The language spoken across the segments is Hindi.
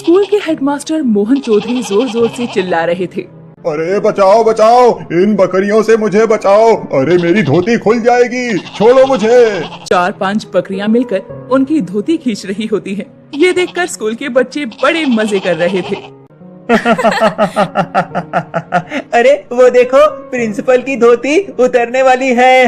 स्कूल के हेडमास्टर मोहन चौधरी जोर जोर से चिल्ला रहे थे। अरे बचाओ बचाओ, इन बकरियों से मुझे बचाओ, अरे मेरी धोती खुल जाएगी, छोड़ो मुझे। 4-5 बकरियां मिलकर उनकी धोती खींच रही होती हैं। ये देखकर स्कूल के बच्चे बड़े मजे कर रहे थे। अरे वो देखो, प्रिंसिपल की धोती उतरने वाली है।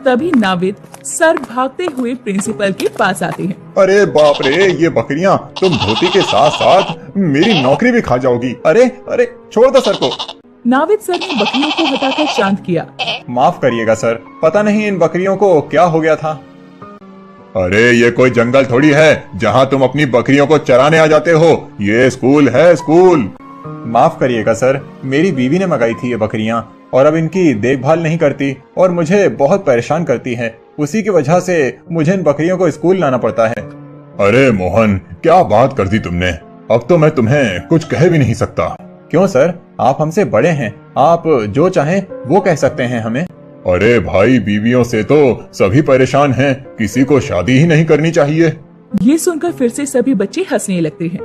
तभी नाविद सर भागते हुए प्रिंसिपल के पास आते हैं। अरे बाप रे, ये बकरियां तुम धोती के साथ साथ मेरी नौकरी भी खा जाओगी। अरे अरे छोड़ दो सर को। नाविद सर ने बकरियों को हटाकर शांत किया। माफ करिएगा सर, पता नहीं इन बकरियों को क्या हो गया था। अरे ये कोई जंगल थोड़ी है जहाँ तुम अपनी बकरियों को चराने आ जाते हो, ये स्कूल है स्कूल। माफ करिएगा सर, मेरी बीवी ने मंगाई थी ये बकरियां और अब इनकी देखभाल नहीं करती और मुझे बहुत परेशान करती है। उसी की वजह से मुझे इन बकरियों को स्कूल लाना पड़ता है। अरे मोहन, क्या बात कर दी तुमने, अब तो मैं तुम्हें कुछ कह भी नहीं सकता। क्यों सर, आप हमसे बड़े हैं, आप जो चाहें वो कह सकते हैं हमें। अरे भाई, बीवियों से तो सभी परेशान हैं, किसी को शादी ही नहीं करनी चाहिए। ये सुनकर फिर से सभी बच्चे हंसने लगते हैं।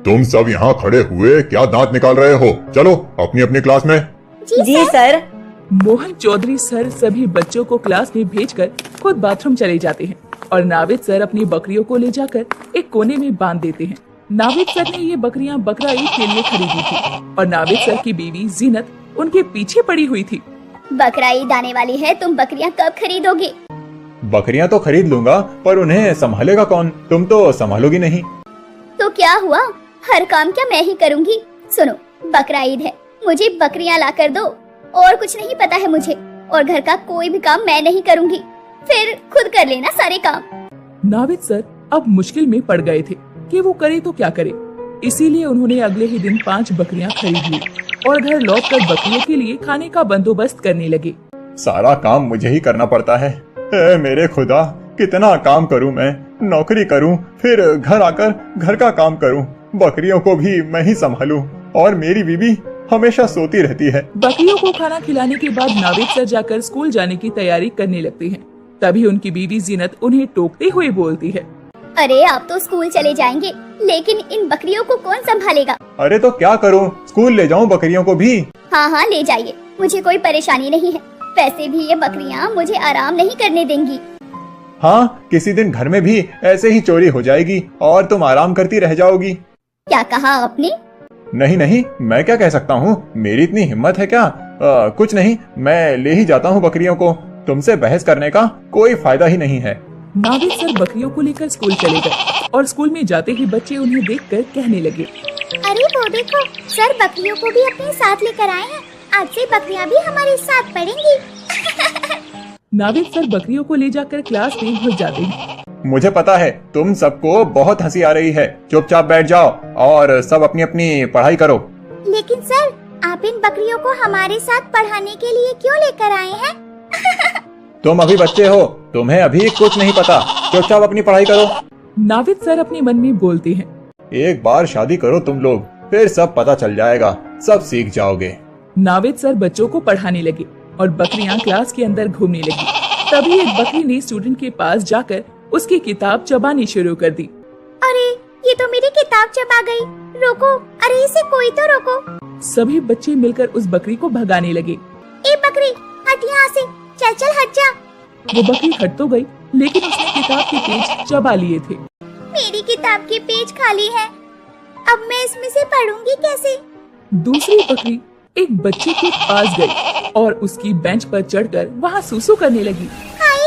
तुम सब यहाँ खड़े हुए क्या दांत निकाल रहे हो? चलो अपनी अपनी क्लास में। जी सर। मोहन चौधरी सर सभी बच्चों को क्लास में भेजकर खुद बाथरूम चले जाते हैं और नाविद सर अपनी बकरियों को ले जाकर एक कोने में बांध देते हैं। नाविद सर ने ये बकरियां बकरा ईद के लिए खरीदी थी और नाविद सर की बीवी जीनत उनके पीछे पड़ी हुई थी। बकरा ईद आने वाली है, तुम बकरियां कब खरीदोगे? बकरियां तो खरीद लूंगा, पर उन्हें संभालेगा कौन? तुम तो संभालोगी नहीं। तो क्या हुआ, हर काम क्या मैं ही करूंगी? सुनो, बकरा ईद है, मुझे बकरियां ला कर दो, और कुछ नहीं पता है मुझे, और घर का कोई भी काम मैं नहीं करूंगी, फिर खुद कर लेना सारे काम। नाविद सर अब मुश्किल में पड़ गए थे कि वो करे तो क्या करे, इसीलिए उन्होंने अगले ही दिन 5 बकरियां खरीद ली और घर लौटकर बकरियों के लिए खाने का बंदोबस्त करने लगे। सारा काम मुझे ही करना पड़ता है। मेरे खुदा, कितना काम करूं मैं, नौकरी करूं, फिर घर आकर घर का काम करूं, बकरियों को भी मैं ही संभालूं और मेरी बीवी हमेशा सोती रहती है। बकरियों को खाना खिलाने के बाद नाविद सर जाकर स्कूल जाने की तैयारी करने लगते हैं। तभी उनकी बीवी जीनत उन्हें टोकते हुए बोलती है, अरे आप तो स्कूल चले जाएंगे, लेकिन इन बकरियों को कौन संभालेगा? अरे तो क्या करूं, स्कूल ले जाऊं बकरियों को भी? हाँ हाँ ले जाइए, मुझे कोई परेशानी नहीं है, वैसे भी ये बकरियां मुझे आराम नहीं करने देंगी। हाँ, किसी दिन घर में भी ऐसे ही चोरी हो जाएगी और तुम आराम करती रह जाओगी। क्या कहा आपने? नहीं नहीं, मैं क्या कह सकता हूँ, मेरी इतनी हिम्मत है क्या? कुछ नहीं, मैं ले ही जाता हूँ बकरियों को, तुमसे बहस करने का कोई फायदा ही नहीं है। नाविद सर बकरियों को लेकर स्कूल चले गए और स्कूल में जाते ही बच्चे उन्हें देखकर कहने लगे, अरे वो देखो, सर बकरियों को भी अपने साथ लेकर आए हैं, आज से बकरियां भी हमारे साथ पढ़ेंगी। नाविद सर बकरियों को ले जाकर क्लास में घुस जाते हैं। मुझे पता है तुम सबको बहुत हंसी आ रही है, चुपचाप बैठ जाओ और सब अपनी अपनी पढ़ाई करो। लेकिन सर, आप इन बकरियों को हमारे साथ पढ़ाने के लिए क्यों लेकर आए हैं? तुम अभी बच्चे हो, तुम्हें अभी कुछ नहीं पता, चुपचाप अपनी पढ़ाई करो। नाविद सर अपने मन में बोलते हैं, एक बार शादी करो तुम लोग, फिर सब पता चल जाएगा, सब सीख जाओगे। नाविद सर बच्चों को पढ़ाने लगे और बकरियां क्लास के अंदर घूमने लगी। तभी एक बकरी ने स्टूडेंट के पास जाकर उसकी किताब चबानी शुरू कर दी। अरे ये तो मेरी किताब चबा गई, रोको, अरे इसे कोई तो रोको। सभी बच्चे मिलकर उस बकरी को भगाने लगे। ए बकरी, हट यहाँ से, चल चल हट जा। वो बकरी हट तो गई, लेकिन उसने किताब के पेज चबा लिए थे। मेरी किताब के पेज खाली हैं, अब मैं इसमें से पढ़ूंगी कैसे? दूसरी बकरी एक बच्चे के पास गई और उसकी बेंच पर चढ़कर वहाँ सूसू करने लगी। हाय,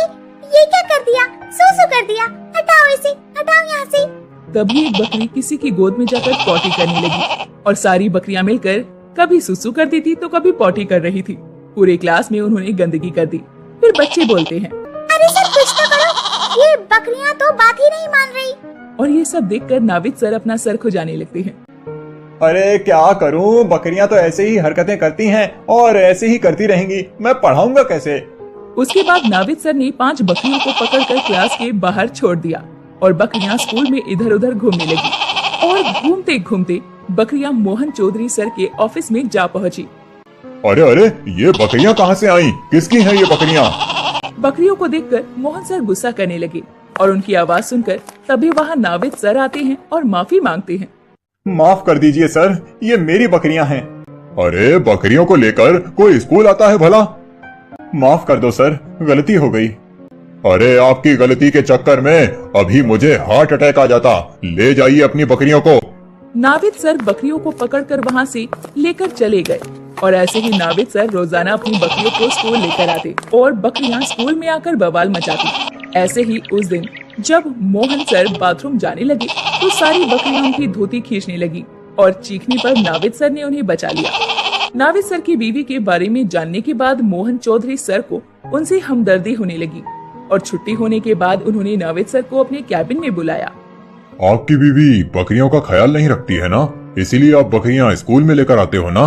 ये क्या कर दिया, सूसू कर दिया, हटाओ इसे, हटाओ यहाँ से। तभी एक बकरी किसी की गोद में जाकर पॉटी करने लगी और सारी बकरियां मिलकर कभी सूसू करती थी तो कभी पॉटी कर रही थी। पूरे क्लास में उन्होंने गंदगी कर दी। फिर बच्चे बोलते हैं, अरे सर कुछ तो करो, ये बकरियां तो बात ही नहीं मान रही। और ये सब देखकर नाविद सर अपना सर खुजाने लगते हैं। अरे क्या करूं, बकरियां तो ऐसे ही हरकतें करती हैं और ऐसे ही करती रहेंगी, मैं पढ़ाऊंगा कैसे? उसके बाद नाविद सर ने 5 बकरियों को पकड़कर क्लास के बाहर छोड़ दिया और बकरियां स्कूल में इधर उधर घूमने लगी और घूमते घूमते बकरियां मोहन चौधरी सर के ऑफिस में जा पहुंची। अरे अरे, ये बकरियां कहाँ से आई? किसकी हैं ये बकरियां? बकरियों को देखकर मोहन सर गुस्सा करने लगे। और उनकी आवाज सुनकर तभी वहाँ नाविद सर आते हैं और माफी मांगते हैं। माफ कर दीजिए सर, ये मेरी बकरियां हैं। अरे बकरियों को लेकर कोई स्कूल आता है भला? माफ कर दो सर, गलती हो गई। अरे आपकी गलती के चक्कर में अभी मुझे हार्ट अटैक आ जाता। ले जाइए अपनी बकरियों को। नाविद सर बकरियों को पकड़कर वहाँ से लेकर चले गए और ऐसे ही नाविद सर रोजाना अपनी बकरियों को स्कूल लेकर आते और बकरियां स्कूल में आकर बवाल मचाती। ऐसे ही उस दिन जब मोहन सर बाथरूम जाने लगे तो सारी बकरियां उनकी धोती खींचने लगी और चीखने पर नाविद सर ने उन्हें बचा लिया। नाविद सर की बीवी के बारे में जानने के बाद मोहन चौधरी सर को उनसे हमदर्दी होने लगी और छुट्टी होने के बाद उन्होंने नाविद सर को अपने कैबिन में बुलाया। आपकी बीवी बकरियों का ख्याल नहीं रखती है ना, इसीलिए आप बकरियां स्कूल में लेकर आते हो ना?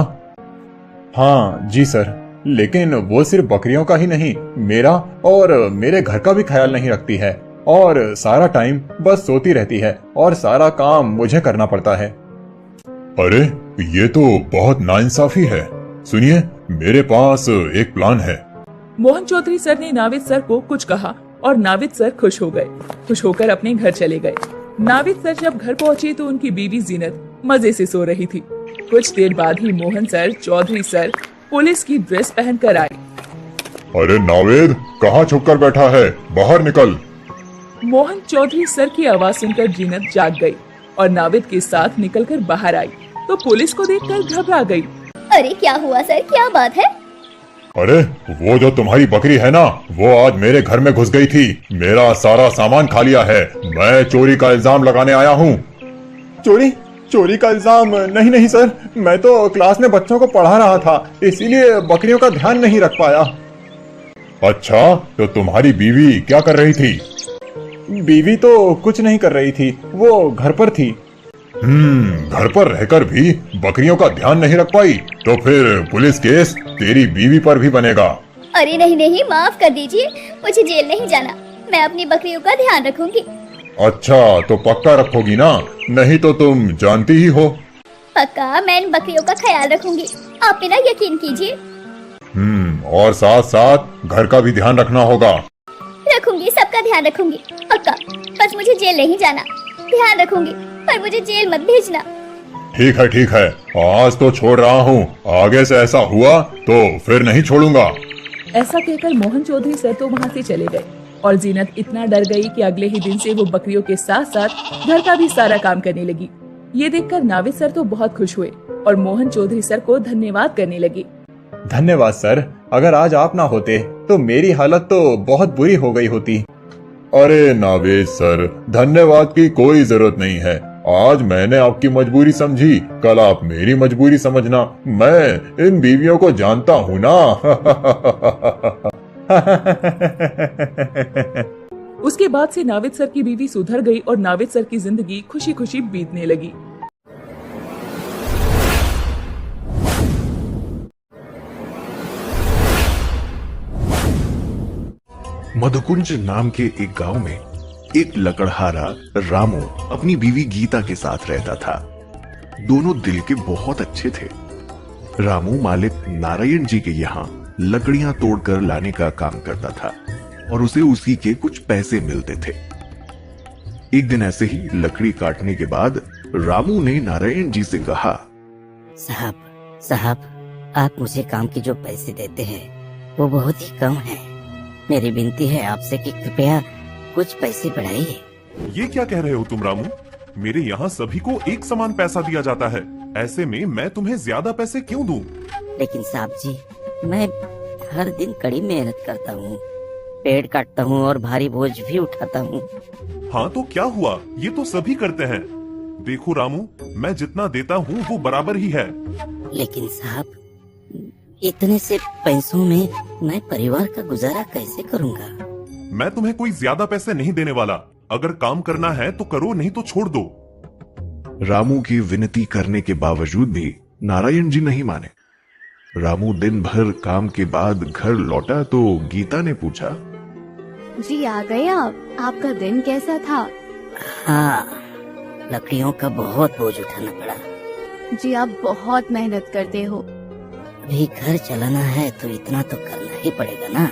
हाँ जी सर, लेकिन वो सिर्फ बकरियों का ही नहीं, मेरा और मेरे घर का भी ख्याल नहीं रखती है और सारा टाइम बस सोती रहती है और सारा काम मुझे करना पड़ता है। अरे ये तो बहुत नाइंसाफी है। सुनिए, मेरे पास एक प्लान है। मोहन चौधरी सर ने नाविद सर को कुछ कहा और नाविद सर खुश हो गए। खुश होकर अपने घर चले गए। नाविद सर जब घर पहुँचे तो उनकी बीवी जीनत मजे से सो रही थी। कुछ देर बाद ही Mohan sir Chaudhary sir police की ड्रेस पहनकर आए। अरे नावेद, कहाँ छुप कर बैठा है? बाहर निकल। मोहन चौधरी सर की आवाज सुनकर जीनत जाग गई और नाविद के साथ निकलकर बाहर आई तो पुलिस को देखकर घबरा गई। अरे क्या हुआ सर, क्या बात है? अरे वो जो तुम्हारी बकरी है ना, वो आज मेरे घर में घुस गई थी। मेरा सारा सामान खा लिया है। मैं चोरी का इल्जाम लगाने आया हूँ। चोरी का इल्जाम? नहीं नहीं सर, मैं तो क्लास में बच्चों को पढ़ा रहा था, इसीलिए बकरियों का ध्यान नहीं रख पाया। अच्छा, तो तुम्हारी बीवी क्या कर रही थी? बीवी तो कुछ नहीं कर रही थी, वो घर पर थी। घर पर रहकर भी बकरियों का ध्यान नहीं रख पाई, तो फिर पुलिस केस तेरी बीवी पर भी बनेगा। अरे नहीं नहीं, माफ कर दीजिए, मुझे जेल नहीं जाना, मैं अपनी बकरियों का ध्यान रखूंगी। अच्छा, तो पक्का रखोगी ना? नहीं तो तुम जानती ही हो। पक्का, मैं इन बकरियों का ख्याल रखूंगी, आप मेरा यकीन कीजिए। और साथ साथ घर का भी ध्यान रखना होगा। रखूंगी, सबका ध्यान रखूंगी, पक्का। बस मुझे जेल नहीं जाना, ध्यान रखूंगी, पर मुझे जेल मत भेजना। ठीक है, आज तो छोड़ रहा हूँ, आगे से ऐसा हुआ तो फिर नहीं छोड़ूंगा। ऐसा कहकर मोहन चौधरी सर तो वहाँ से चले गए और जीनत इतना डर गई कि अगले ही दिन से वो बकरियों के साथ साथ घर का भी सारा काम करने लगी। ये देखकर नाविद सर तो बहुत खुश हुए और मोहन चौधरी सर को धन्यवाद करने लगे। धन्यवाद सर, अगर आज आप ना होते तो मेरी हालत तो बहुत बुरी हो गई होती। अरे नावेद सर, धन्यवाद की कोई जरूरत नहीं है। आज मैंने आपकी मजबूरी समझी, कल आप मेरी मजबूरी समझना। मैं इन बीवियों को जानता हूँ ना। उसके बाद से नाविद सर की बीवी सुधर गई और नाविद सर की जिंदगी खुशी खुशी बीतने लगी। मधुकुंज नाम के एक गांव में एक लकड़हारा रामू अपनी बीवी गीता के साथ रहता था। दोनों दिल के बहुत अच्छे थे। रामू मालिक नारायण जी के यहाँ लकड़ियां तोड़कर लाने का काम करता था और उसे उसी के कुछ पैसे मिलते थे। एक दिन ऐसे ही लकड़ी काटने के बाद रामू ने नारायण जी से कहा, साहब, आप मुझे काम के जो पैसे देते हैं वो बहुत ही कम है। मेरी विनती है आपसे कि कृपया कुछ पैसे बढ़ाइए। ये क्या कह रहे हो तुम रामू? मेरे यहाँ सभी को एक समान पैसा दिया जाता है, ऐसे में मैं तुम्हें ज्यादा पैसे क्यों दूं? लेकिन साहब जी, मैं हर दिन कड़ी मेहनत करता हूँ, पेड़ काटता हूँ और भारी बोझ भी उठाता हूँ। हाँ तो क्या हुआ, ये तो सभी करते हैं। देखो रामू, मैं जितना देता हूँ वो बराबर ही है। लेकिन साहब, इतने से पैसों में मैं परिवार का गुजारा कैसे करूँगा? मैं तुम्हें कोई ज्यादा पैसे नहीं देने वाला। अगर काम करना है तो करो, नहीं तो छोड़ दो। रामू की विनती करने के बावजूद भी नारायण जी नहीं माने। रामू दिन भर काम के बाद घर लौटा तो गीता ने पूछा, जी आ गए आप? आपका दिन कैसा था? हाँ, लकड़ियों का बहुत बोझ उठाना पड़ा। जी आप बहुत मेहनत करते हो। अभी घर चलाना है तो इतना तो करना ही पड़ेगा ना।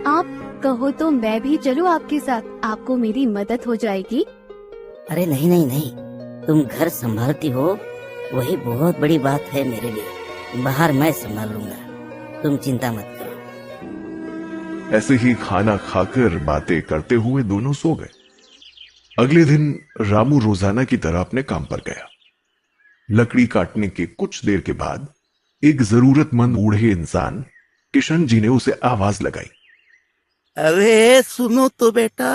आप कहो तो मैं भी चलूं आपके साथ, आपको मेरी मदद हो जाएगी। अरे नहीं नहीं नहीं, तुम घर संभालती हो वही बहुत बड़ी बात है मेरे लिए। बाहर मैं संभाल लूंगा, तुम चिंता मत करो। ऐसे ही खाना खाकर बातें करते हुए दोनों सो गए। अगले दिन रामू रोजाना की तरह अपने काम पर गया। लकड़ी काटने के कुछ देर के बाद एक जरूरतमंद बूढ़े इंसान किशन जी ने उसे आवाज लगाई। अरे सुनो तो बेटा,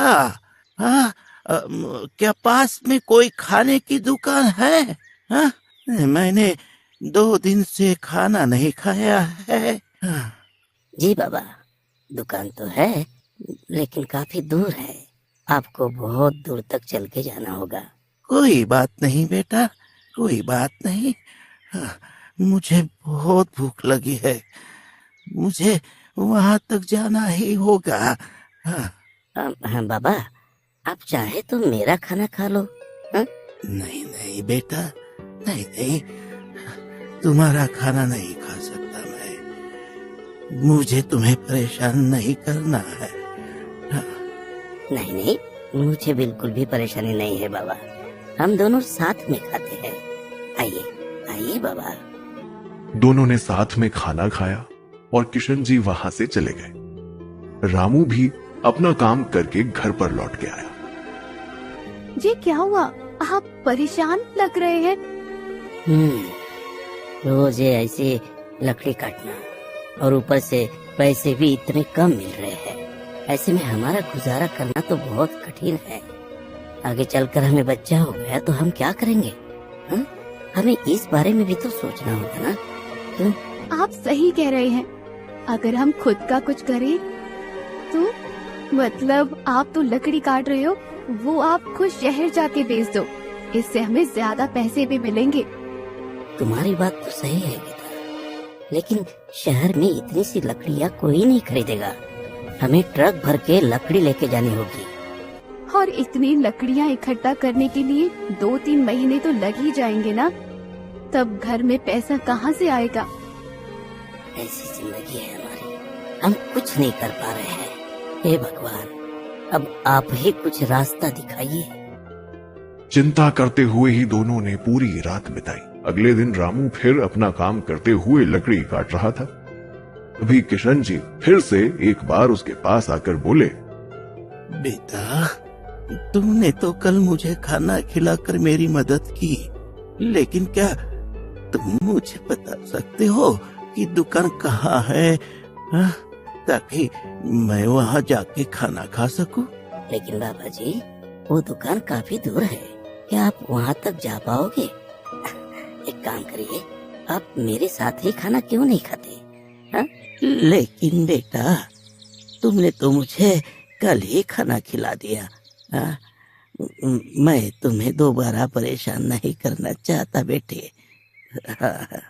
हाँ, क्या पास में कोई खाने की दुकान है? हाँ, मैंने 2 दिन से खाना नहीं खाया है। हाँ। जी बाबा, दुकान तो है लेकिन काफी दूर है, आपको बहुत दूर तक चल के जाना होगा। कोई बात नहीं बेटा, कोई बात नहीं। हाँ, मुझे बहुत भूख लगी है, मुझे वहां तक जाना ही होगा। हाँ। हाँ बाबा, आप चाहे तो मेरा खाना खा लो। हाँ? नहीं नहीं बेटा, नहीं नहीं, तुम्हारा खाना नहीं खा सकता मैं, मुझे तुम्हें परेशान नहीं करना है। हाँ। नहीं नहीं, मुझे बिल्कुल भी परेशानी नहीं है बाबा, हम दोनों साथ में खाते हैं। आइए आइए बाबा। दोनों ने साथ में खाना खाया और किशन जी वहां से चले गए। रामू भी अपना काम करके घर पर लौट के आया। जी क्या हुआ, आप परेशान लग रहे हैं? रोज ये ऐसे लकड़ी काटना और ऊपर से पैसे भी इतने कम मिल रहे हैं, ऐसे में हमारा गुजारा करना तो बहुत कठिन है। आगे चलकर हमें बच्चा हो गया तो हम क्या करेंगे? हा? हमें इस बारे में भी तो सोचना होगा ना। आप सही कह रहे हैं, अगर हम खुद का कुछ करें तो मतलब आप तो लकड़ी काट रहे हो, वो आप खुद शहर जाके बेच दो, इससे हमें ज्यादा पैसे भी मिलेंगे। तुम्हारी बात तो सही है गीता, लेकिन शहर में इतनी सी लकड़ियाँ कोई नहीं खरीदेगा, हमें ट्रक भर के लकड़ी लेके जानी होगी। और इतनी लकड़ियाँ इकट्ठा करने के लिए 2-3 महीने तो लग ही जाएंगे ना, तब घर में पैसा कहाँ से आएगा? ऐसी जिंदगी है हमारी, हम कुछ नहीं कर पा रहे हैं। हे भगवान, अब आप ही कुछ रास्ता दिखाइए। चिंता करते हुए ही दोनों ने पूरी रात बिताई। अगले दिन रामू फिर अपना काम करते हुए लकड़ी काट रहा था। तभी किशन जी फिर से एक बार उसके पास आकर बोले, बेटा, तुमने तो कल मुझे खाना खिलाकर मेरी मदद की, लेकिन क्या तुम मुझे बता सकते हो कि दुकान कहाँ है? हाँ? ताकि मैं वहाँ जाके खाना खा सकूं। लेकिन बाबा जी, वो दुकान काफी दूर है, क्या आप वहाँ तक जा पाओगे? एक काम करिए, आप मेरे साथ ही खाना क्यों नहीं खाते? हा? लेकिन बेटा, तुमने तो मुझे कल ही खाना खिला दिया। हाँ? मैं तुम्हें दोबारा परेशान नहीं करना चाहता बेटे। हाँ।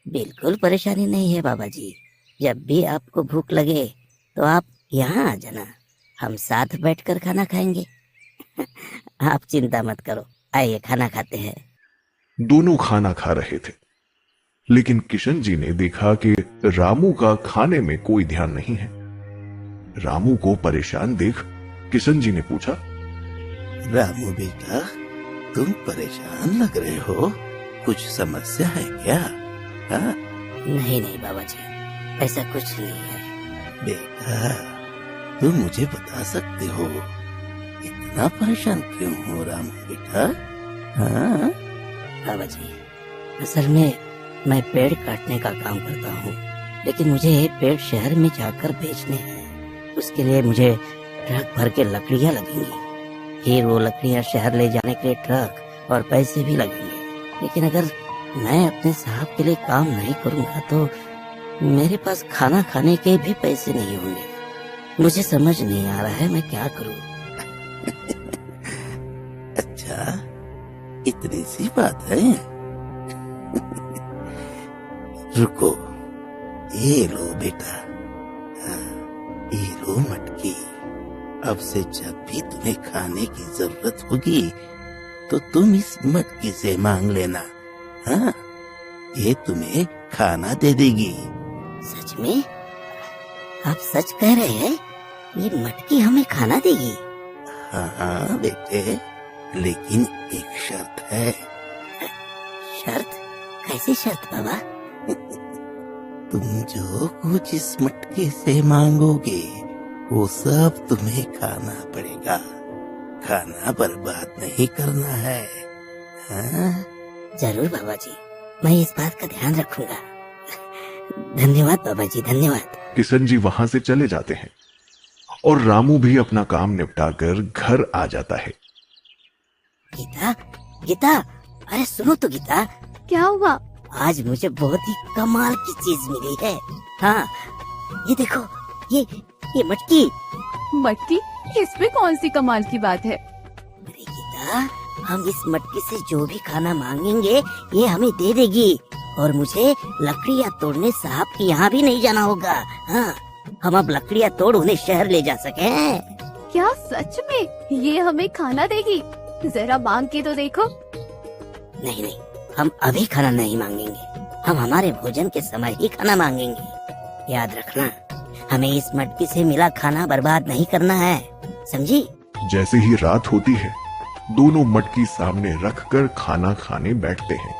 बिल्कुल परेशानी नहीं है बाबा जी, जब भी आपको भूख लगे तो आप यहाँ आ जाना, हम साथ बैठकर खाना खाएंगे। आप चिंता मत करो, आइए खाना खाते हैं। दोनों खाना खा रहे थे, लेकिन किशन जी ने देखा कि रामू का खाने में कोई ध्यान नहीं है। रामू को परेशान देख किशन जी ने पूछा, रामू बेटा, तुम परेशान लग रहे हो, कुछ समस्या है क्या? हाँ? नहीं नहीं बाबा जी, ऐसा कुछ नहीं है। बेटा, तुम मुझे बता सकते हो इतना परेशान क्यों हो रामू बेटा? हाँ? बाबा जी, असल में मैं पेड़ काटने का काम करता हूँ, लेकिन मुझे ये पेड़ शहर में जाकर बेचने हैं। उसके लिए मुझे ट्रक भर के लकड़ियाँ लगेंगी, फिर वो लकड़ियाँ शहर ले जाने के लिए ट्रक और पैसे भी लगेंगे। लेकिन अगर मैं अपने साहब के लिए काम नहीं करूँगा तो मेरे पास खाना खाने के भी पैसे नहीं होंगे। मुझे समझ नहीं आ रहा है मैं क्या करूँ। अच्छा, इतनी सी बात है? रुको, ये लो बेटा, हाँ, ये लो मटकी। अब से जब भी तुम्हें खाने की जरूरत होगी तो तुम इस मटकी से मांग लेना। हाँ, ये तुम्हें खाना दे देगी। सच में? आप सच कह रहे हैं? ये मटकी हमें खाना देगी? हाँ बेटे, लेकिन एक शर्त है। शर्त? कैसी शर्त बाबा? तुम जो कुछ इस मटकी से मांगोगे वो सब तुम्हें खाना पड़ेगा। खाना बर्बाद नहीं करना है। हाँ? जरूर बाबा जी, मैं इस बात का ध्यान रखूंगा। धन्यवाद बाबा जी, धन्यवाद। किशन जी वहां से चले जाते हैं और रामू भी अपना काम निपटाकर घर आ जाता है। गीता, गीता, अरे सुनो तो गीता, क्या हुआ? आज मुझे बहुत ही कमाल की चीज मिली है। हाँ, ये देखो, ये मटकी। मटकी? इसमें कौन सी कमाल की बात है? अरे गीता, हम इस मटकी से जो भी खाना मांगेंगे ये हमें दे देगी और मुझे लकड़ियाँ तोड़ने साहब के यहाँ भी नहीं जाना होगा। हाँ, हम अब लकड़ियाँ तोड़ उन्हें शहर ले जा सके। क्या सच में ये हमें खाना देगी? जरा मांग के तो देखो। नहीं नहीं, हम अभी खाना नहीं मांगेंगे, हम हमारे भोजन के समय ही खाना मांगेंगे। याद रखना, हमें इस मटकी से मिला खाना बर्बाद नहीं करना है, समझी? जैसे ही रात होती है, दोनों मटकी सामने रखकर खाना खाने बैठते हैं।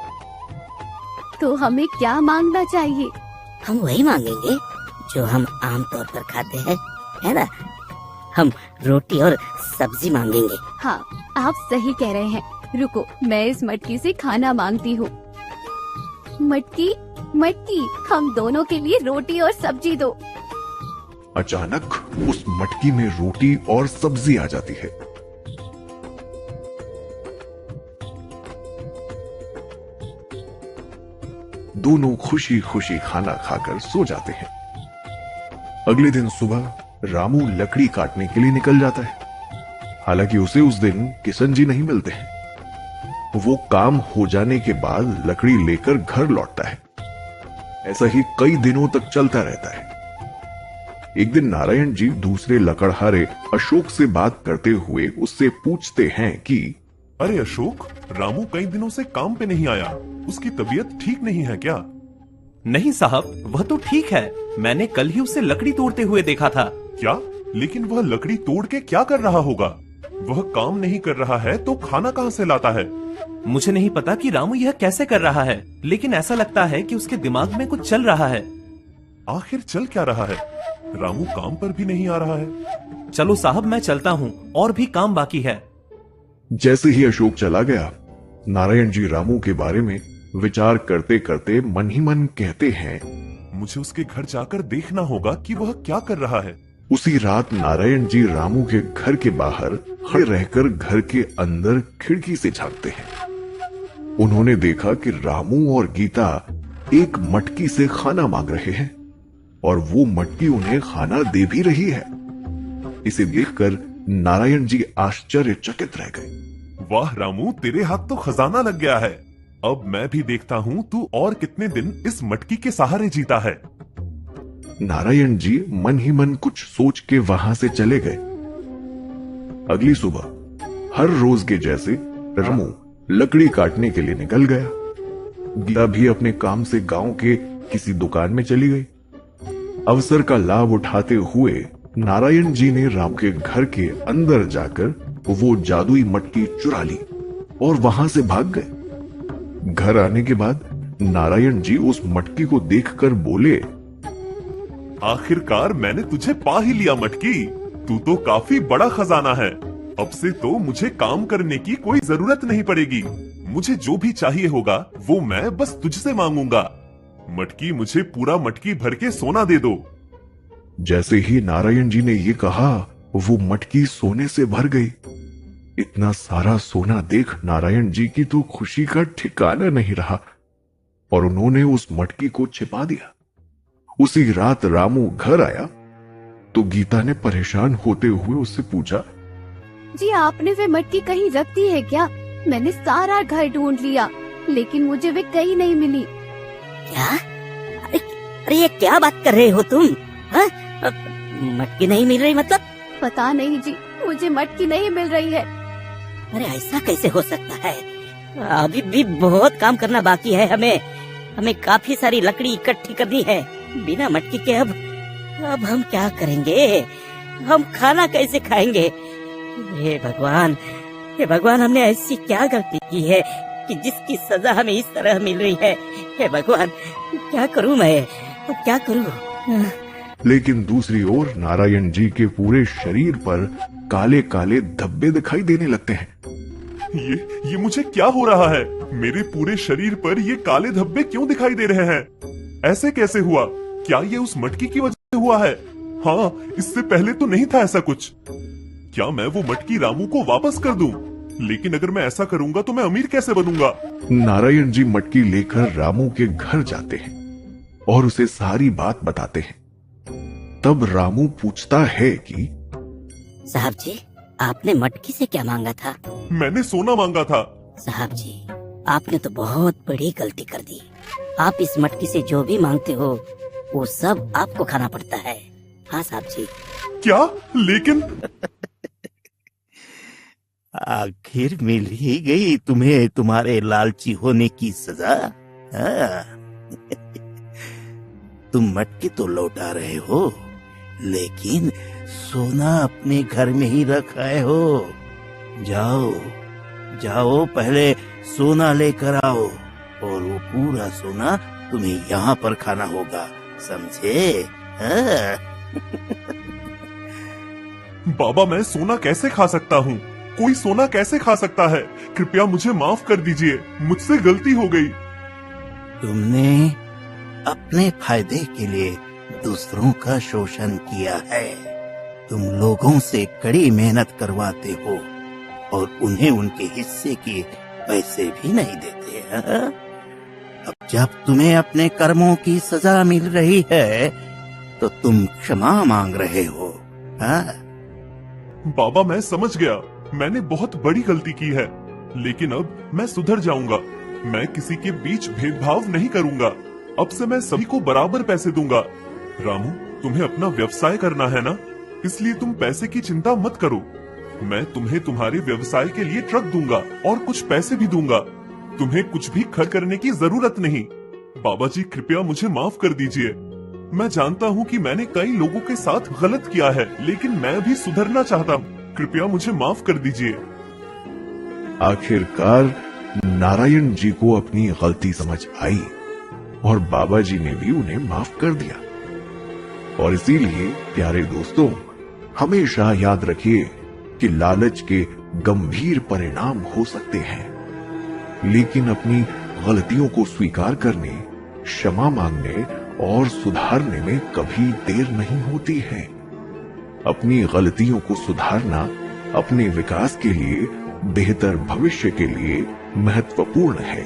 तो हमें क्या मांगना चाहिए? हम वही मांगेंगे जो हम आम तौर पर खाते हैं, है ना? हम रोटी और सब्जी मांगेंगे। हाँ, आप सही कह रहे हैं। रुको, मैं इस मटकी से खाना मांगती हूँ। मटकी, मटकी, हम दोनों के लिए रोटी और सब्जी दो। अचानक उस मटकी में रोटी और सब्जी आ जाती है। दोनों खुशी खुशी खाना खाकर सो जाते हैं। अगले दिन सुबह रामू लकड़ी काटने के लिए निकल जाता है। हालांकि उसे उस दिन किशन जी नहीं मिलते हैं। वो काम हो जाने के बाद लकड़ी लेकर घर लौटता है। ऐसा ही कई दिनों तक चलता रहता है। एक दिन नारायण जी दूसरे लकड़हारे अशोक से बात करते हुए उससे पूछते हैं कि अरे अशोक, रामू कई दिनों से काम पे नहीं आया, उसकी तबीयत ठीक नहीं है क्या? नहीं साहब, वह तो ठीक है। मैंने कल ही उसे लकड़ी तोड़ते हुए देखा था। क्या? लेकिन वह लकड़ी तोड़ के क्या कर रहा होगा? वह काम नहीं कर रहा है तो खाना कहाँ से लाता है? मुझे नहीं पता कि रामू यह कैसे कर रहा है, लेकिन ऐसा लगता है कि उसके दिमाग में कुछ चल रहा है। आखिर चल क्या रहा है? रामू काम पर भी नहीं आ रहा है। चलो साहब, मैं चलता हूँ, और भी काम बाकी है। जैसे ही अशोक चला गया, नारायण जी रामू के बारे में विचार करते करते मन ही मन कहते हैं, मुझे उसके घर जाकर देखना होगा कि वह क्या कर रहा है। उसी रात नारायण जी रामू के घर के बाहर खड़े रहकर घर के अंदर खिड़की से झांकते हैं। उन्होंने देखा कि रामू और गीता एक मटकी से खाना मांग रहे हैं और वो मटकी उन्हें खाना दे भी रही है। इसे देखकर नारायण जी आश्चर्यचकित रह गए। वाह रामू, तेरे हाथ तो खजाना लग गया है। अब मैं भी देखता हूँ तू और कितने दिन इस मटकी के सहारे जीता है। नारायण जी मन ही मन कुछ सोच के वहां से चले गए। अगली सुबह हर रोज के जैसे रामू लकड़ी काटने के लिए निकल गया। गीता भी अपने काम से गांव के किसी दुकान में चली गई। अवसर का लाभ उठाते हुए नारायण जी ने राम के घर के अंदर जाकर वो जादुई मटकी चुरा ली और वहां से भाग गए। घर आने के बाद नारायण जी उस मटकी को देखकर बोले, आखिरकार मैंने तुझे पा ही लिया मटकी। तू तो काफी बड़ा खजाना है। अब से तो मुझे काम करने की कोई जरूरत नहीं पड़ेगी। मुझे जो भी चाहिए होगा वो मैं बस तुझसे मांगूंगा। मटकी, मुझे पूरा मटकी भर के सोना दे दो। जैसे ही नारायण जी ने ये कहा, वो मटकी सोने से भर गई। इतना सारा सोना देख नारायण जी की तो खुशी का ठिकाना नहीं रहा और उन्होंने उस मटकी को छिपा दिया। उसी रात रामू घर आया तो गीता ने परेशान होते हुए उससे पूछा, जी आपने वे मटकी कहीं रख दी है क्या? मैंने सारा घर ढूंढ लिया लेकिन मुझे वे कहीं नहीं मिली। क्या? अरे ये क्या बात कर रहे हो तुम? हाँ? मटकी नहीं मिल रही मतलब? पता नहीं जी, मुझे मटकी नहीं मिल रही है। अरे ऐसा कैसे हो सकता है? अभी भी बहुत काम करना बाकी है। हमें काफी सारी लकड़ी इकट्ठी करनी है। बिना मटकी के अब अब हम क्या करेंगे? हम खाना कैसे खाएंगे? हे भगवान, हमने ऐसी क्या गलती की है कि जिसकी सजा हमें इस तरह मिल रही है? हे भगवान, क्या करूं मैं? अब क्या करूं? लेकिन दूसरी ओर नारायण जी के पूरे शरीर पर काले काले धब्बे दिखाई देने लगते हैं। ये मुझे क्या हो रहा है? मेरे पूरे शरीर पर ये काले धब्बे क्यों दिखाई दे रहे हैं? ऐसे कैसे हुआ? क्या ये उस मटकी की वजह से हुआ है? हाँ, इससे पहले तो नहीं था ऐसा कुछ। क्या मैं वो मटकी रामू को वापस कर दूं? लेकिन अगर मैं ऐसा करूंगा तो मैं अमीर कैसे बनूंगा? नारायण जी मटकी लेकर रामू के घर जाते हैं और उसे सारी बात बताते हैं। तब रामू पूछता है कि साहब जी, आपने मटकी से क्या मांगा था? मैंने सोना मांगा था। साहब जी, आपने तो बहुत बड़ी गलती कर दी। आप इस मटकी से जो भी मांगते हो वो सब आपको खाना पड़ता है। हाँ साहब जी। क्या? लेकिन आखिर मिल ही गई तुम्हें तुम्हारे लालची होने की सजा। हाँ। तुम मटकी तो लौटा रहे हो, लेकिन सोना अपने घर में ही रख आए हो। जाओ पहले सोना लेकर आओ और वो पूरा सोना तुम्हें यहाँ पर खाना होगा, समझे? हाँ। बाबा, मैं सोना कैसे खा सकता हूँ? कोई सोना कैसे खा सकता है? कृपया मुझे माफ कर दीजिए, मुझसे गलती हो गई। तुमने अपने फायदे के लिए दूसरों का शोषण किया है। तुम लोगों से कड़ी मेहनत करवाते हो और उन्हें उनके हिस्से के पैसे भी नहीं देते हैं। अब जब तुम्हें अपने कर्मों की सजा मिल रही है तो तुम क्षमा मांग रहे हो। हाँ? बाबा, मैं समझ गया, मैंने बहुत बड़ी गलती की है, लेकिन अब मैं सुधर जाऊंगा। मैं किसी के बीच भेदभाव नहीं करूंगा। अब से मैं सभी को बराबर पैसे दूंगा। रामू, तुम्हें अपना व्यवसाय करना है ना, इसलिए तुम पैसे की चिंता मत करो। मैं तुम्हें तुम्हारे व्यवसाय के लिए ट्रक दूंगा और कुछ पैसे भी दूंगा। तुम्हें कुछ भी खर्च करने की जरूरत नहीं। बाबा जी, कृपया मुझे माफ कर दीजिए। मैं जानता हूँ कि मैंने कई लोगों के साथ गलत किया है, लेकिन मैं भी सुधरना चाहता हूँ। कृपया मुझे माफ कर दीजिए। आखिरकार नारायण जी को अपनी गलती समझ आई और बाबा जी ने भी उन्हें माफ कर दिया। और इसीलिए प्यारे दोस्तों, हमेशा याद रखिए कि लालच के गंभीर परिणाम हो सकते हैं, लेकिन अपनी गलतियों को स्वीकार करने, क्षमा मांगने और सुधारने में कभी देर नहीं होती है। अपनी गलतियों को सुधारना अपने विकास के लिए, बेहतर भविष्य के लिए महत्वपूर्ण है।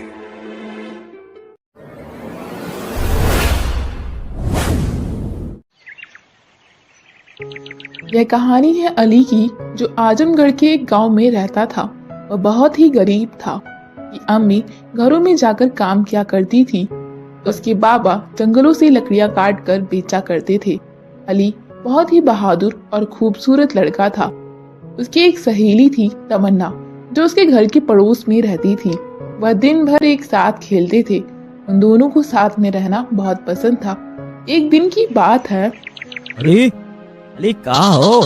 यह कहानी है अली की, जो आजमगढ़ के एक गांव में रहता था। वह बहुत ही गरीब था कि अम्मी घरों में जाकर काम किया करती थी। उसके बाबा जंगलों से लकड़ियां काट कर बेचा करते थे। अली बहुत ही बहादुर और खूबसूरत लड़का था। उसकी एक सहेली थी तमन्ना, जो उसके घर के पड़ोस में रहती थी। वह दिन भर एक साथ खेलते थे। उन दोनों को साथ में रहना बहुत पसंद था। एक दिन की बात है। अली कहाँ हो?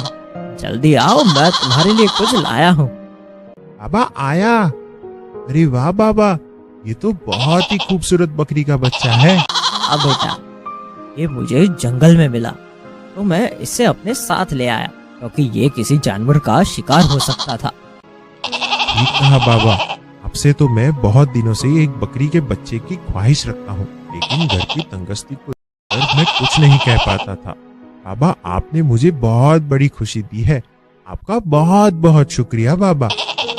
जल्दी आओ, मैं तुम्हारे लिए कुछ लाया हूँ। बाबा आया। अरे वाह बाबा, ये तो बहुत ही खूबसूरत बकरी का बच्चा है। अब बेटा, ये मुझे जंगल में मिला तो मैं इसे अपने साथ ले आया, क्योंकि ये किसी जानवर का शिकार हो सकता था। ठीक कहा बाबा, आपसे तो मैं बहुत दिनों से एक बकरी के बच्चे की ख्वाहिश रखता हूँ, लेकिन घर की तंगस्ती को लेकर मैं कुछ नहीं कह पाता था। बाबा, आपने मुझे बहुत बड़ी खुशी दी है। आपका बहुत बहुत शुक्रिया बाबा।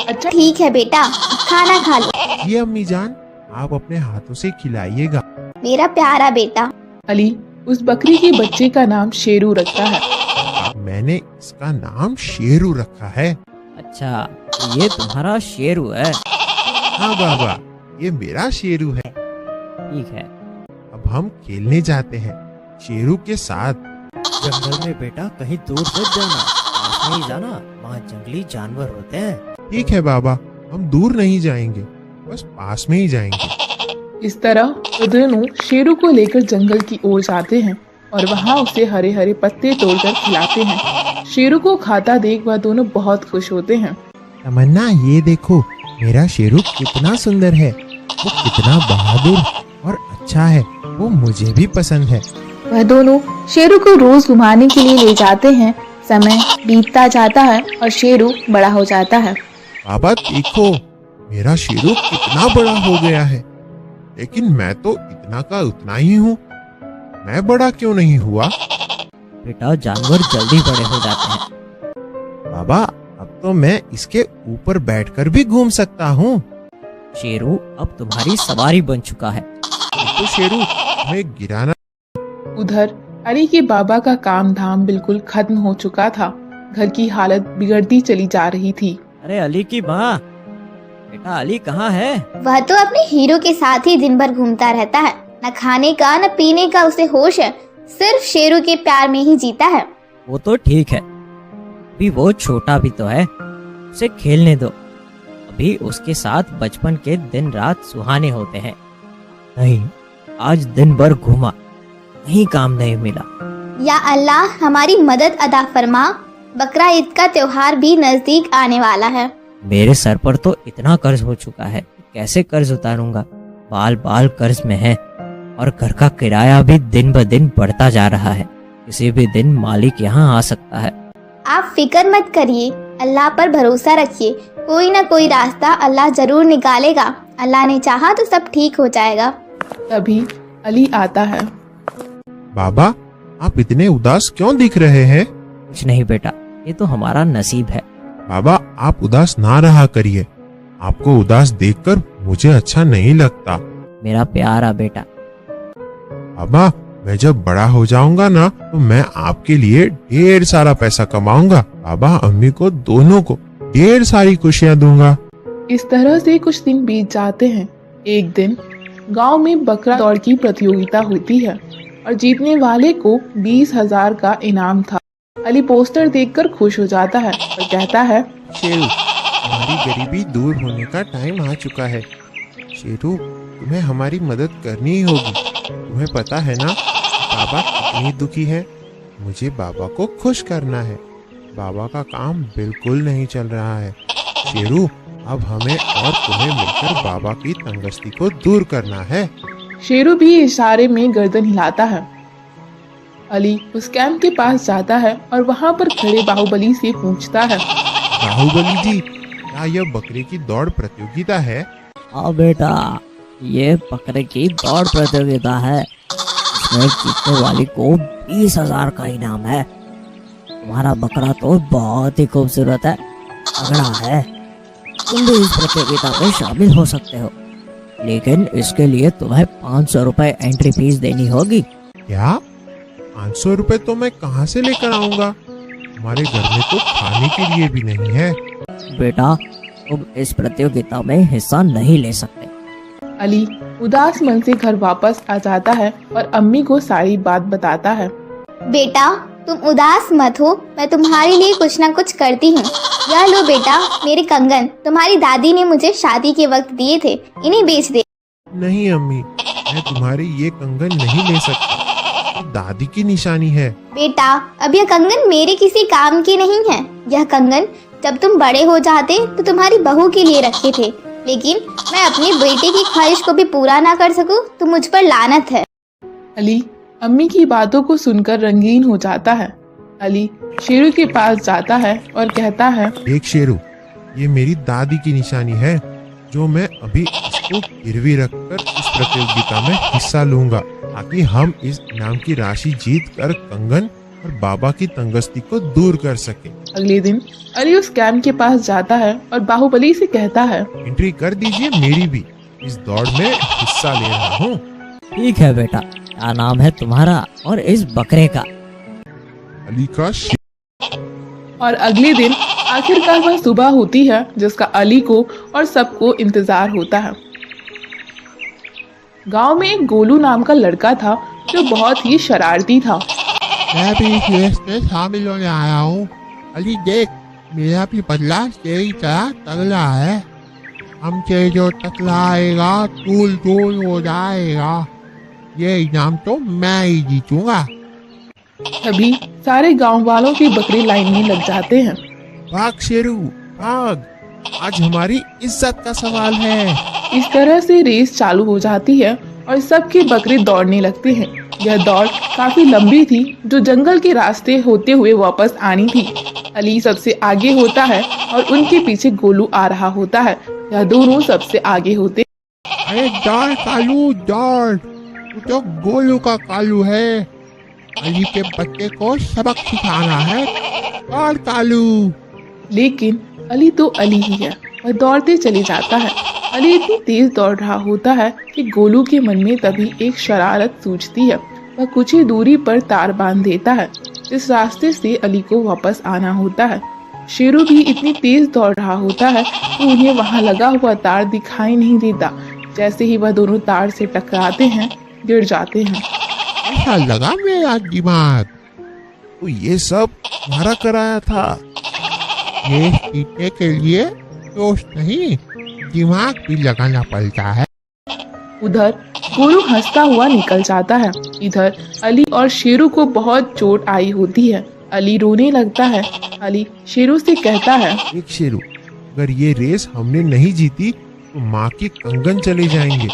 अच्छा ठीक है बेटा, खाना खा लो। ये अम्मी जान, आप अपने हाथों से खिलाइएगा। मेरा प्यारा बेटा। अली उस बकरी के बच्चे का नाम शेरू रखता है। मैंने इसका नाम शेरू रखा है। अच्छा, तो ये तुम्हारा शेरू है? हाँ बाबा, ये मेरा शेरू है। ठीक है, अब हम खेलने जाते हैं शेरू के साथ। जंगल में बेटा कहीं दूर मत जाना, पास में ही जाना, वहाँ जंगली जानवर होते हैं। ठीक है बाबा, हम दूर नहीं जाएंगे, बस पास में ही जाएंगे। इस तरह वो दोनों शेरू को लेकर जंगल की ओर जाते हैं। और वहाँ उसे हरे हरे पत्ते तोड़कर खिलाते हैं। शेरू को खाता देख वह दोनों बहुत खुश होते हैं। तमन्ना, ये देखो मेरा शेरू कितना सुंदर है, वो कितना बहादुर और अच्छा है, वो मुझे भी पसंद है। वह दोनों शेरू को रोज घुमाने के लिए ले जाते हैं। समय बीतता जाता है और शेरू बड़ा हो जाता है। बाबा देखो, मेरा शेरू कितना बड़ा हो गया है, लेकिन मैं तो इतना का उतना ही हूँ। मैं बड़ा क्यों नहीं हुआ? बेटा, जानवर जल्दी बड़े हो जाते हैं। बाबा, अब तो मैं इसके ऊपर बैठकर भी घूम सकता हूँ। शेरू अब तुम्हारी सवारी बन चुका है। तो शेरू, हमें गिराना। उधर अली के बाबा का काम धाम बिल्कुल खत्म हो चुका था। घर की हालत बिगड़ती चली जा रही थी। अरे अली की माँ, बेटा अली कहाँ है? वह तो अपने हीरो के साथ ही दिन भर घूमता रहता है। न खाने का न पीने का उसे होश है, सिर्फ शेरू के प्यार में ही जीता है। वो तो ठीक है, अभी वो छोटा भी तो है, उसे खेलने दो। अभी उसके साथ बचपन के दिन रात सुहाने होते हैं। नहीं, आज दिन भर घूमा, कहीं काम नहीं मिला। या अल्लाह हमारी मदद अदा फरमा, बकरा ईद का त्योहार भी नजदीक आने वाला है। मेरे सर पर तो इतना कर्ज हो चुका है, कैसे कर्ज उतारूंगा? बाल बाल कर्ज में है और घर का किराया भी दिन ब दिन बढ़ता जा रहा है। किसी भी दिन मालिक यहाँ आ सकता है। आप फिक्र मत करिए, अल्लाह पर भरोसा रखिए, कोई ना कोई रास्ता अल्लाह जरूर निकालेगा। अल्लाह ने चाहा तो सब ठीक हो जाएगा। तभी अली आता है। बाबा, आप इतने उदास क्यों दिख रहे हैं? कुछ नहीं बेटा, ये तो हमारा नसीब है। बाबा, आप उदास ना रहा करिए, आपको उदास देखकर मुझे अच्छा नहीं लगता। मेरा प्यारा बेटा। बाबा, मैं जब बड़ा हो जाऊंगा ना, तो मैं आपके लिए ढेर सारा पैसा कमाऊंगा। बाबा, अम्मी को दोनों को ढेर सारी खुशियाँ दूंगा। इस तरह से कुछ दिन बीत जाते हैं। एक दिन गांव में बकरा दौड़ की प्रतियोगिता होती है और जीतने वाले को 20,000 का इनाम था। अली पोस्टर देखकर खुश हो जाता है और कहता है, शेरू, हमारी गरीबी दूर होने का टाइम आ चुका है। शेरू, तुम्हें हमारी मदद करनी ही होगी। तुम्हें पता है ना, बाबा कितनी दुखी है। मुझे बाबा को खुश करना है। बाबा का काम बिल्कुल नहीं चल रहा है। शेरू, अब हमें और तुम्हें मिलकर बाबा की तंगस्ती को दूर करना है। शेरू भी इशारे में गर्दन हिलाता है। अली उस कैंप के पास जाता है और वहाँ पर खड़े बाहुबली से पूछता है, बाहुबली जी, क्या यह बकरे की दौड़ प्रतियोगिता है? हाँ बेटा, ये बकरे की दौड़ प्रतियोगिता है। इसमें जीतने वाले को 20,000 का इनाम है। तुम्हारा बकरा तो बहुत ही खूबसूरत है, तगड़ा है। तुम भी इस प्रतियोगिता में शामिल हो सकते हो, लेकिन इसके लिए तुम्हें 500 रुपए एंट्री फीस देनी होगी। क्या? 500 रुपए तो मैं कहाँ से लेकर आऊंगा? हमारे घर में तो खाने के लिए भी नहीं है। बेटा, तुम इस प्रतियोगिता में हिस्सा नहीं ले सकते। अली उदास मन से घर वापस आ जाता है और अम्मी को सारी बात बताता है। बेटा, तुम उदास मत हो, मैं तुम्हारे लिए कुछ ना कुछ करती हूँ। यह लो बेटा, मेरे कंगन तुम्हारी दादी ने मुझे शादी के वक्त दिए थे, इन्हें बेच दे। नहीं अम्मी, मैं तुम्हारे ये कंगन नहीं ले सकती, ये दादी की निशानी है। बेटा, अब यह कंगन मेरे किसी काम के नहीं है। यह कंगन जब तुम बड़े हो जाते तो तुम्हारी बहू के लिए रखे थे, लेकिन मैं अपने बेटे की ख्वाहिश को भी पूरा ना कर सकूं तो मुझ पर लानत है। अली अम्मी की बातों को सुनकर रंगीन हो जाता है। अली शेरू के पास जाता है और कहता है, देख शेरू, ये मेरी दादी की निशानी है, जो मैं अभी इसको गिरवी रखकर इस प्रतियोगिता में हिस्सा लूंगा, ताकि हम इस इनाम की राशि जीत कर कंगन और बाबा की तंगस्ती को दूर कर सके। अगले दिन अली उस कैंप के पास जाता है और बाहुबली से कहता है, एंट्री कर दीजिए मेरी भी, इस दौड़ में हिस्सा ले रहा हूँ। ठीक है बेटा, क्या नाम है तुम्हारा और इस बकरे का? अली का और अगले दिन आखिरकार वह सुबह होती है जिसका अली को और सबको इंतजार होता है। गांव में एक गोलू नाम का लड़का था जो बहुत ही शरारती था। मैं भी इस रेस में शामिल होने आया हूँ। अली देख, मेरा भी बदला तेरी तरह तगड़ा है। हमसे जो टकराएगा टूल टूल हो जाएगा। ये इनाम तो मैं ही जीतूंगा। तभी सारे गांव वालों की बकरी लाइन में लग जाते हैं। भाग शेरू भाग, आज हमारी इज्जत का सवाल है। इस तरह से रेस चालू हो जाती है और सबकी बकरी दौड़ने लगते हैं। यह दौड़ काफी लंबी थी, जो जंगल के रास्ते होते हुए वापस आनी थी। अली सबसे आगे होता है और उनके पीछे गोलू आ रहा होता है। यह दोनों सबसे आगे होते। अरे दौड़ कालू दौड़, तू तो गोलू का कालू है। अली के बच्चे को सबक सिखाना है, दौड़ कालू। लेकिन अली तो अली ही है, वह दौड़ते चले जाता है। अली इतनी तेज दौड़ रहा होता है कि गोलू के मन में तभी एक शरारत सूझती है। वह कुछ ही दूरी पर तार बांध देता है, जिस रास्ते से अली को वापस आना होता है। शेरू भी इतनी तेज दौड़ रहा होता है कि उन्हें वहां लगा हुआ तार दिखाई नहीं देता। जैसे ही वह दोनों तार से टकराते हैं, गिर जाते हैं। ऐसा लगा मेरा दिमाग, तो ये सब तुम्हारा कराया था। ये जीतने के लिए दोस्त नहीं, दिमाग भी लगाना पड़ता है। उधर गोलू हंसता हुआ निकल जाता है। इधर अली और शेरू को बहुत चोट आई होती है। अली रोने लगता है। अली शेरू से कहता है, एक शेरू, अगर ये रेस हमने नहीं जीती तो माँ के कंगन चले जाएंगे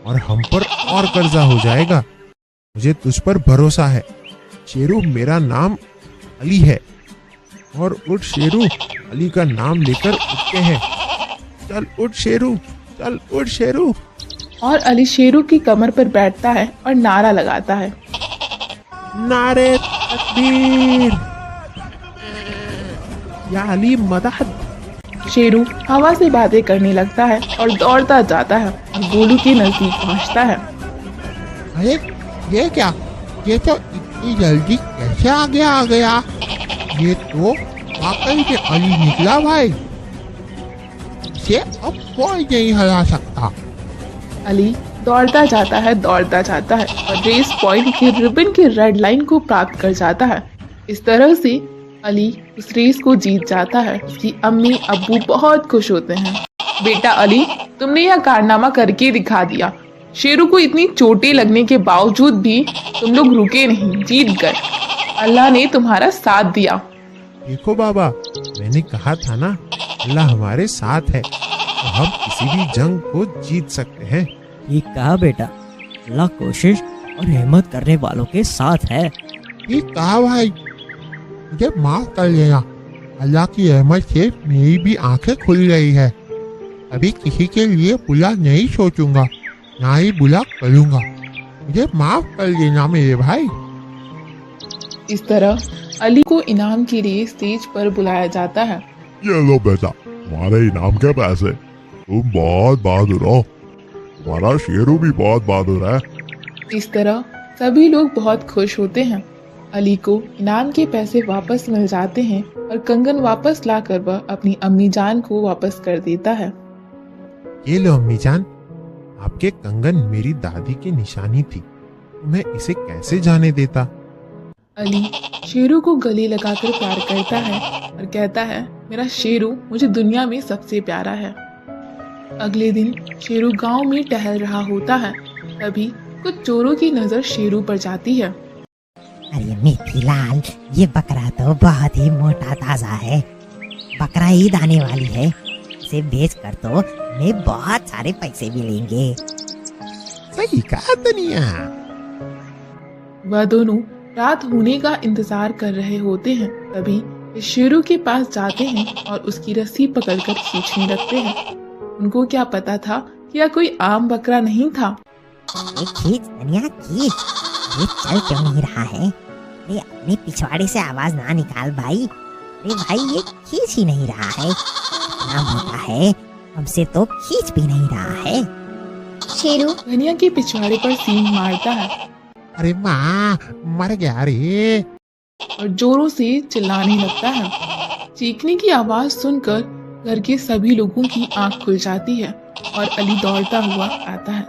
और हम पर और कर्जा हो जाएगा। मुझे तुझ पर भरोसा है शेरू, मेरा नाम अली है। और उठ शेरू, अली का नाम लेकर उठते हैं। चल उठ शेरू, चल उठ शेरू। और अली शेरू की कमर पर बैठता है और नारा लगाता है, नारे तकबीर, या अली मदद। शेरू हवा से बातें करने लगता है और दौड़ता जाता है और गोलू के नजदीक पहुंचता है। अरे ये क्या, ये तो इतनी जल्दी कैसे आगे आ गया? ये तो वाकई में अली निकला भाई, इसे अब कोई नहीं हरा सकता। अली दौड़ता जाता है और रेस पॉइंट के रिबन की रेड लाइन को प्राप्त कर जाता है। इस तरह से अली उस रेस को जीत जाता है। उसकी अम्मी अब्बू बहुत खुश होते हैं। बेटा अली, तुमने यह कारनामा करके दिखा दिया। शेरू को इतनी चोटें लगने के बावजूद भी तुम लोग रुके नहीं, जीत गए। अल्लाह ने तुम्हारा साथ दिया। देखो बाबा, मैंने कहा था ना, अल्लाह हमारे साथ है तो हम किसी भी जंग को जीत सकते हैं। ठीक कहा बेटा, अल्लाह कोशिश और हिम्मत करने वालों के साथ है। ठीक कहा भाई, मुझे माफ कर लेना। अल्लाह की रहमत से मेरी भी आंखें खुल गई है। अभी किसी के लिए बुरा नहीं सोचूंगा, ना ही बुरा करूंगा। मुझे माफ कर देना मेरे भाई। इस तरह अली को इनाम के लिए स्टेज पर बुलाया जाता है। ये लो बेटा, तुम्हारे इनाम के पैसे। तुम बहुत बहादुर हो, तुम्हारा शेरू भी बहुत बहादुर है। इस तरह सभी लोग बहुत खुश होते हैं। अली को इनाम के पैसे वापस मिल जाते हैं और कंगन वापस लाकर वह अपनी अम्मी जान को वापस कर देता है। ये लो अम्मी जान, आपके कंगन मेरी दादी की निशानी थी, मैं इसे कैसे जाने देता। अली शेरू को गले लगाकर प्यार करता है और कहता है, मेरा शेरू मुझे दुनिया में सबसे प्यारा है। अगले दिन शेरू गांव में टहल रहा होता है। तभी कुछ चोरों की नजर शेरू पर जाती है। अरे मिठीलाल, ये बकरा तो बहुत ही मोटा ताजा है। बकरा ईद आने वाली है, इसे बेच कर तो हमें बहुत सारे पैसे मिलेंगे। सही कहा दुनिया। वह दोनों रात होने का इंतजार कर रहे होते हैं। तभी वे शेरू के पास जाते हैं और उसकी रस्सी पकड़कर खींचने लगते हैं। उनको क्या पता था कि यह कोई आम बकरा नहीं था। खींच दुनिया खींच, ये चल क्यों नहीं रहा है? अरे अपने पिछवाड़े से आवाज ना निकाल भाई। अरे भाई, ये खींच ही नहीं रहा है, इतना मोटा है, हमसे तो खींच भी नहीं रहा है। शेरू धनिया के पिछवाड़े पर सींग मारता है। अरे माँ, मर गया रे। और जोरों से चिल्लाने लगता है। चीखने की आवाज सुनकर घर के सभी लोगों की आंख खुल जाती है और अली दौड़ता हुआ आता है।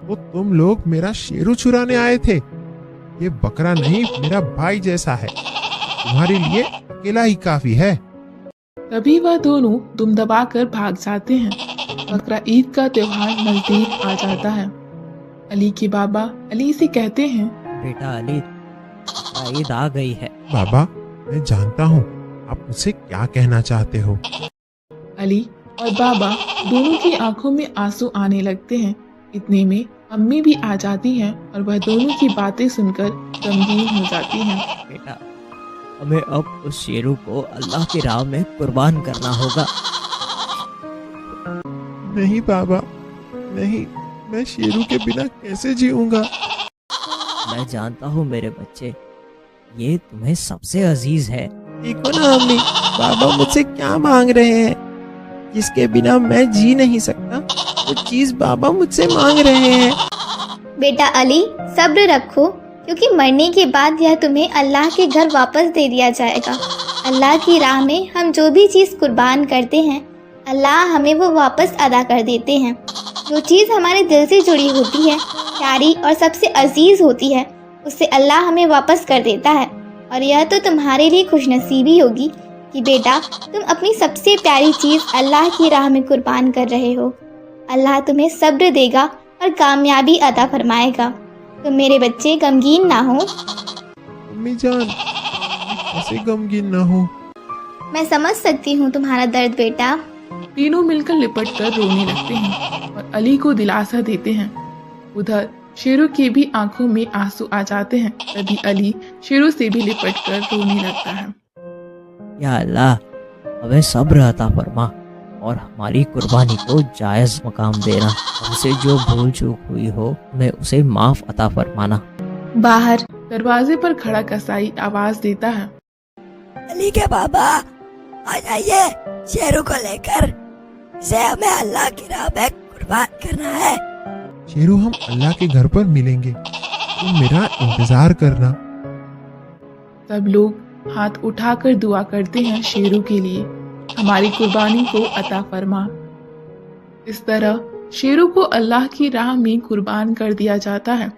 तो तुम लोग मेरा शेरू चुराने आए थे? ये बकरा नहीं, मेरा भाई जैसा है, तुम्हारे लिए अकेला ही काफी है। तभी वह दोनों दुम दबाकर भाग जाते हैं। बकरा ईद का त्योहार नजदीक आ जाता है। अली के बाबा अली से कहते हैं, बेटा अली, ईद आ गई है। बाबा, मैं जानता हूँ आप मुझसे क्या कहना चाहते हो। अली और बाबा दोनों की आंखों में आंसू आने लगते हैं। इतने में अम्मी भी आ जाती हैं और वह दोनों की बातें सुनकर गमगीन हो जाती हैं। बेटा, हमें अब उस शेरू को अल्लाह की राह में कुर्बान करना होगा। नहीं बाबा, नहीं, मैं शेरू के बिना कैसे जीऊंगा। मैं जानता हूँ मेरे बच्चे, ये तुम्हें सबसे अजीज है। देखो ना अम्मी, बाबा मुझसे क्या मांग रहे हैं, जिसके बिना मैं जी नहीं सकता, वो चीज बाबा मुझसे मांग रहे हैं। बेटा अली, सब्र रखो, क्योंकि मरने के बाद यह तुम्हें अल्लाह के घर वापस दे दिया जाएगा। अल्लाह की राह में हम जो भी चीज़ कुर्बान करते हैं, अल्लाह हमें वो वापस अदा कर देते हैं। जो चीज़ हमारे दिल से जुड़ी होती है, प्यारी और सबसे अजीज होती है, उससे अल्लाह हमें वापस कर देता है। और यह तो तुम्हारे लिए खुशनसीबी होगी कि बेटा तुम अपनी सबसे प्यारी चीज़ अल्लाह की राह में कुर्बान कर रहे हो। अल्लाह तुम्हें सब्र देगा और कामयाबी अता फरमाएगा। तुम मेरे बच्चे गमगीन ना हो। अम्मी जान, कैसे गमगीन ना हो। मैं समझ सकती हूँ तुम्हारा दर्द बेटा। तीनों मिलकर लिपट कर रोने लगते हैं और अली को दिलासा देते हैं। उधर शेरू की भी आंखों में आंसू आ जाते हैं। तभी अली शेरू से भी लिपट कर रोने लगता है। या अल्लाह, हमें सब्र अता फरमा और हमारी कुर्बानी को जायज मकाम देना। हमसे जो भूल चूक हुई हो, हमें उसे माफ अता फरमाना। बाहर दरवाजे पर खड़ा कसाई आवाज देता है। अली के बाबा, आ जाइए, शेरू को लेकर, इसे हमें अल्लाह की राह में कुर्बान करना है। शेरू, हम अल्लाह के घर पर मिलेंगे, तुम मेरा इंतजार करना। सब लोग हाथ उठाकर दुआ करते हैं शेरू के लिए, हमारी कुर्बानी को अता फरमा। इस तरह शेरू को अल्लाह की राह में कुर्बान कर दिया जाता है।